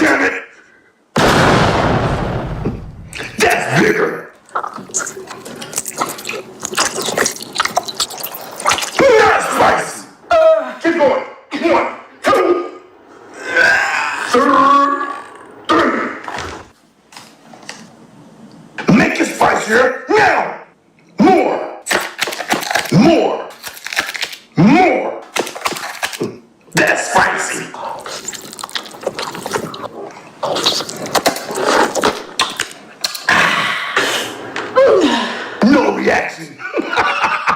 damn it! That's bigger! Not spicy! Keep going! 1, 2, 3. Make it spicier now! More! More! More! That's spicy!